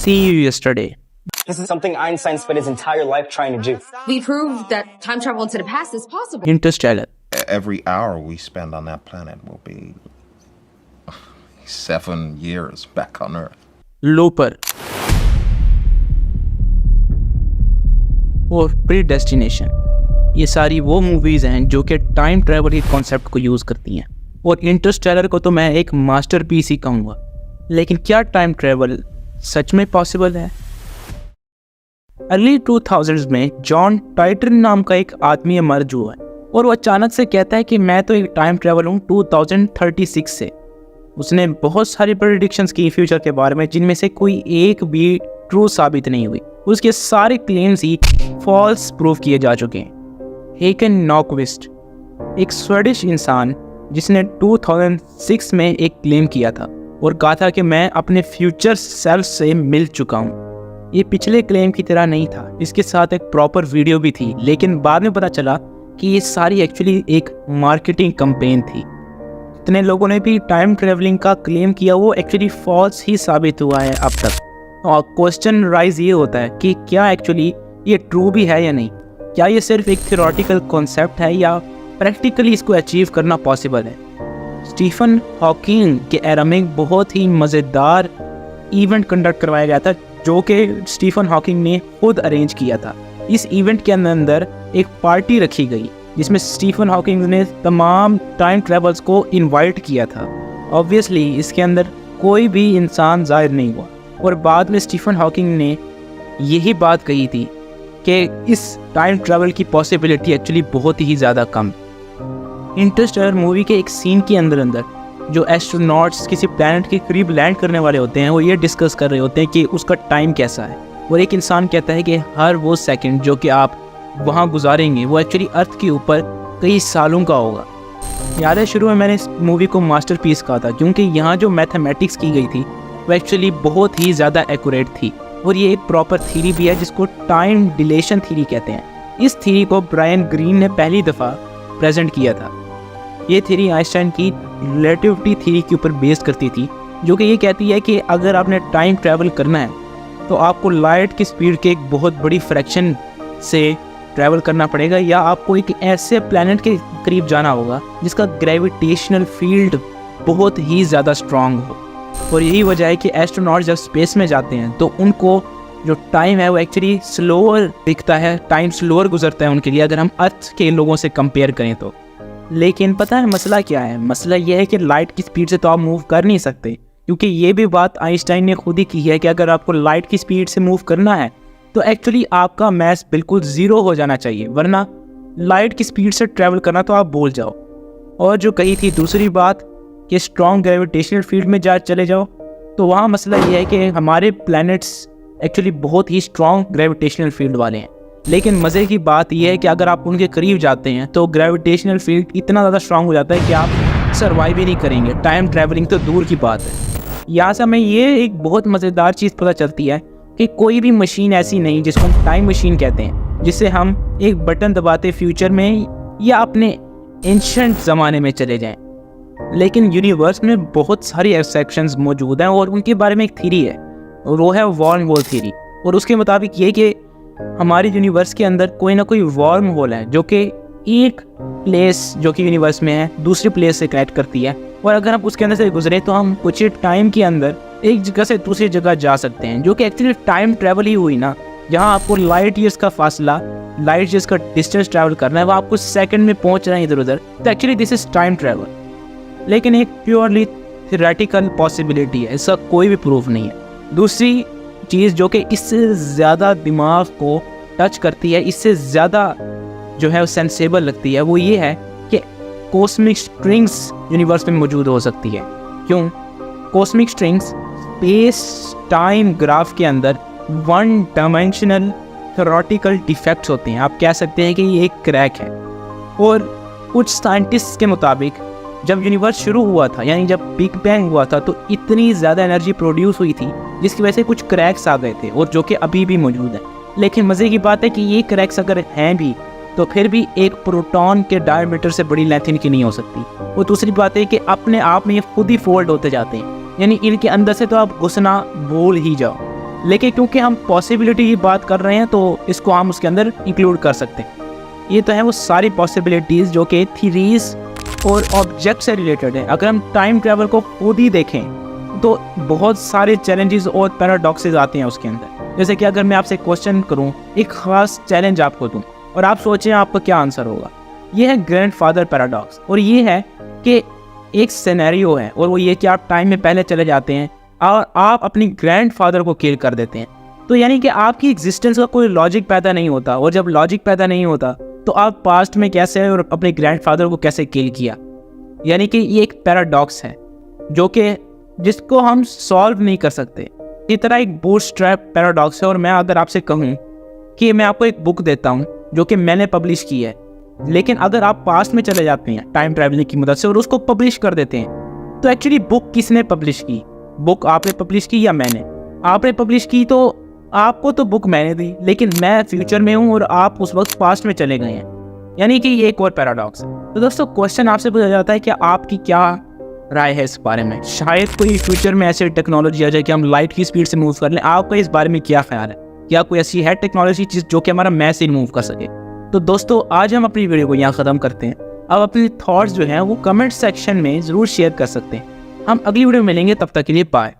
See you yesterday. This is something Einstein spent his entire life trying to do. We proved that time travel into the past is possible. Interstellar. Every hour we spend on that planet will be 7 years back on Earth. Looper. और predestination, ये सारी वो movies हैं जो कि time travel के concept को use करती हैं। और इंटरस्टेलर को तो मैं एक मास्टरपीस ही कहूँगा। लेकिन क्या टाइम ट्रैवल सच में पॉसिबल है? अर्ली 2000s में जॉन टाइटन नाम का एक आदमी इमर्ज हुआ है और वो अचानक से कहता है कि मैं तो एक टाइम ट्रैवल हूँ 2036 से। उसने बहुत सारी प्रेडिक्शंस की फ्यूचर के बारे में, जिनमें से कोई एक भी ट्रू साबित नहीं हुई। उसके सारे क्लेम्स ही फॉल्स प्रूव किए जा चुके हैं। हेकन नॉकविस्ट, एक स्वीडिश इंसान जिसने 2006 में एक क्लेम किया था और कहा था कि मैं अपने फ्यूचर सेल्फ से मिल चुका हूँ। ये पिछले क्लेम की तरह नहीं था, इसके साथ एक प्रॉपर वीडियो भी थी, लेकिन बाद में पता चला कि ये सारी एक्चुअली एक मार्केटिंग कैंपेन थी। इतने लोगों ने भी टाइम ट्रेवलिंग का क्लेम किया, वो एक्चुअली फॉल्स ही साबित हुआ है अब तक। और क्वेश्चन राइज ये होता है कि क्या एक्चुअली ये ट्रू भी है या नहीं? क्या ये सिर्फ एक थियोरेटिकल कॉन्सेप्ट है या प्रैक्टिकली इसको अचीव करना पॉसिबल है? स्टीफन हॉकिंग के एरा में बहुत ही मज़ेदार इवेंट कंडक्ट करवाया गया था, जो कि स्टीफन हॉकिंग ने खुद अरेंज किया था। इस इवेंट के अंदर एक पार्टी रखी गई जिसमें स्टीफन हॉकिंग ने तमाम टाइम ट्रैवल्स को इनवाइट किया था। ऑब्वियसली इसके अंदर कोई भी इंसान ज़ाहिर नहीं हुआ और बाद में स्टीफन हॉकिंग ने यही बात कही थी कि इस टाइम ट्रैवल की पॉसिबिलिटी एक्चुअली बहुत ही ज़्यादा कम। इंटरस्टेलर मूवी के एक सीन के अंदर जो एस्ट्रोनॉट्स किसी प्लैनेट के करीब लैंड करने वाले होते हैं, वो ये डिस्कस कर रहे होते हैं कि उसका टाइम कैसा है। और एक इंसान कहता है कि हर वो सेकंड जो कि आप वहाँ गुजारेंगे वो एक्चुअली अर्थ के ऊपर कई सालों का होगा। याद है शुरू में मैंने इस मूवी को मास्टरपीस कहा था, क्योंकि यहाँ जो मैथमेटिक्स की गई थी वो एक्चुअली बहुत ही ज़्यादा एक्यूरेट थी। और ये एक प्रॉपर थीरी भी है जिसको टाइम डिलेशन थीरी कहते हैं। इस थीरी को ब्रायन ग्रीन ने पहली दफ़ा प्रेजेंट किया था। ये थीरी आइंस्टाइन की रिलेटिविटी थीरी के ऊपर बेस्ड करती थी, जो कि ये कहती है कि अगर आपने टाइम ट्रैवल करना है तो आपको लाइट की स्पीड के एक बहुत बड़ी फ्रैक्शन से ट्रैवल करना पड़ेगा, या आपको एक ऐसे प्लैनेट के करीब जाना होगा जिसका ग्रेविटेशनल फील्ड बहुत ही ज़्यादा स्ट्रॉन्ग हो। और यही वजह है कि एस्ट्रोनॉट जब स्पेस में जाते हैं तो उनको जो टाइम है वो एक्चुअली स्लोअर दिखता है, टाइम स्लोअर गुजरता है उनके लिए अगर हम अर्थ के लोगों से कंपेयर करें तो। लेकिन पता है मसला क्या है? मसला यह है कि लाइट की स्पीड से तो आप मूव कर नहीं सकते, क्योंकि ये भी बात आइंस्टाइन ने खुद ही की है कि अगर आपको लाइट की स्पीड से मूव करना है तो एक्चुअली आपका मैस बिल्कुल ज़ीरो हो जाना चाहिए, वरना लाइट की स्पीड से ट्रैवल करना तो आप भूल जाओ। और जो कही थी दूसरी बात कि स्ट्रॉन्ग ग्रेविटेशनल फील्ड में चले जाओ, तो वहाँ मसला ये है कि हमारे प्लैनेट्स एक्चुअली बहुत ही स्ट्रॉन्ग ग्रेविटेशनल फील्ड वाले हैं। लेकिन मज़े की बात यह है कि अगर आप उनके करीब जाते हैं तो ग्रेविटेशनल फील्ड इतना ज़्यादा स्ट्रॉन्ग हो जाता है कि आप सर्वाइव ही नहीं करेंगे, टाइम ट्रैवलिंग तो दूर की बात है। यहाँ से हमें ये एक बहुत मज़ेदार चीज़ पता चलती है कि कोई भी मशीन ऐसी नहीं जिसको हम टाइम मशीन कहते हैं, जिससे हम एक बटन दबाते फ्यूचर में या अपने एंशिएंट ज़माने में चले जाएं। लेकिन यूनिवर्स में बहुत सारी एक्सेप्शंस मौजूद हैं और उनके बारे में एक थीरी है और वो है वार्म होल थीरी। और उसके मुताबिक ये कि हमारे यूनिवर्स के अंदर कोई ना कोई वार्म होल है जो कि एक प्लेस जो कि यूनिवर्स में है दूसरी प्लेस से कनेक्ट करती है, और अगर हम उसके अंदर से गुजरे तो हम कुछ टाइम के अंदर एक जगह से दूसरी जगह जा सकते हैं, जो कि एक्चुअली टाइम ट्रैवल ही हुई ना। जहाँ आपको लाइट ईयर्स का फासला, लाइट ईयर्स का डिस्टेंस ट्रैवल करना है, वो आपको सेकंड में पहुँच रहे हैं इधर उधर, तो actually this is time travel. लेकिन एक प्योरली थियोरेटिकल पॉसिबिलिटी है, इसका कोई भी प्रूफ नहीं है। दूसरी चीज़ जो कि इससे ज़्यादा दिमाग को टच करती है, इससे ज़्यादा जो है वो सेंसेबल लगती है, वो ये है कि कॉस्मिक स्ट्रिंग्स यूनिवर्स में मौजूद हो सकती है। क्यों? Cosmic strings space time graph के अंदर वन डायमेंशनल थ्योरेटिकल डिफेक्ट्स होते हैं। आप कह सकते हैं कि ये एक क्रैक है। और कुछ साइंटिस्ट के मुताबिक जब यूनिवर्स शुरू हुआ था, यानी जब बिग बैंग हुआ था, तो इतनी ज़्यादा एनर्जी प्रोड्यूस हुई थी जिसकी वजह से कुछ क्रैक्स आ गए थे, और जो कि अभी भी मौजूद है। लेकिन मज़े की बात है कि ये क्रैक्स अगर हैं भी तो फिर भी एक प्रोटॉन के डायमीटर से बड़ी लेंथ इनकी नहीं हो सकती। और दूसरी बात है कि अपने आप में ये खुद ही फोल्ड होते जाते हैं, यानी इनके अंदर से तो आप घुसना भूल ही जाओ। लेकिन क्योंकि हम पॉसिबिलिटी की बात कर रहे हैं तो इसको हम उसके अंदर इंक्लूड कर सकते हैं। ये तो है वो सारी पॉसिबिलिटीज़ जो कि थीरीज और ऑब्जेक्ट से रिलेटेड है। अगर हम टाइम ट्रैवल को खुद ही देखें तो बहुत सारे चैलेंजेस और पैराडॉक्सेस आते हैं उसके अंदर। जैसे कि अगर मैं आपसे क्वेश्चन करूं, एक ख़ास चैलेंज आपको दूं और आप सोचें आपका क्या आंसर होगा, ये है ग्रैंडफादर पैराडॉक्स। और ये है कि एक सिनेरियो है और वो ये कि आप टाइम में पहले चले जाते हैं और आप अपनी ग्रैंडफादर को किल कर देते हैं। तो यानी कि आपकी एग्जिस्टेंस का कोई लॉजिक पैदा नहीं होता, और जब लॉजिक पैदा नहीं होता तो आप पास्ट में कैसे और अपने ग्रैंडफादर को कैसे किल किया। यानी कि ये एक पैराडॉक्स है जो कि जिसको हम सॉल्व नहीं कर सकते। इस तरह एक बूटस्ट्रैप पैराडॉक्स है। और मैं अगर आपसे कहूँ कि मैं आपको एक बुक देता हूँ जो कि मैंने पब्लिश की है, लेकिन अगर आप पास्ट में चले जाते हैं टाइम ट्रैवलिंग की मदद से और उसको पब्लिश कर देते हैं, तो एक्चुअली बुक किसने पब्लिश की? बुक आपने पब्लिश की या मैंने? आपने पब्लिश की तो आपको तो बुक मैंने दी, लेकिन मैं फ्यूचर में हूँ और आप उस वक्त पास्ट में चले गए हैं। यानी कि ये एक और पैराडॉक्स है। तो दोस्तों क्वेश्चन आपसे पूछा जाता है कि आपकी क्या राय है इस बारे में? शायद कोई फ्यूचर में ऐसी टेक्नोलॉजी आ जाए कि हम लाइट की स्पीड से मूव कर लें। आपका इस बारे में क्या ख्याल है? क्या कोई ऐसी है टेक्नोलॉजी जो कि हमारा मैस से मूव कर सके? तो दोस्तों आज हम अपनी वीडियो को यहाँ ख़त्म करते हैं। अब अपने थॉट्स जो हैं वो कमेंट सेक्शन में ज़रूर शेयर कर सकते हैं। हम अगली वीडियो में मिलेंगे, तब तक के लिए बाय।